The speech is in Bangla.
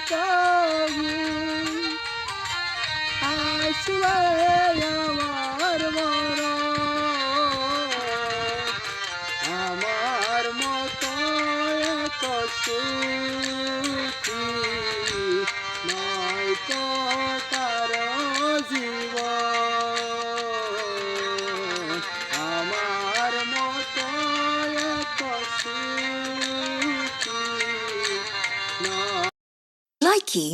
তবু আসবে আমার মরণ। আমার মতো এত সুখী নয় তো কারো জীবন। আমার মতো এত সুখী নয়। Likey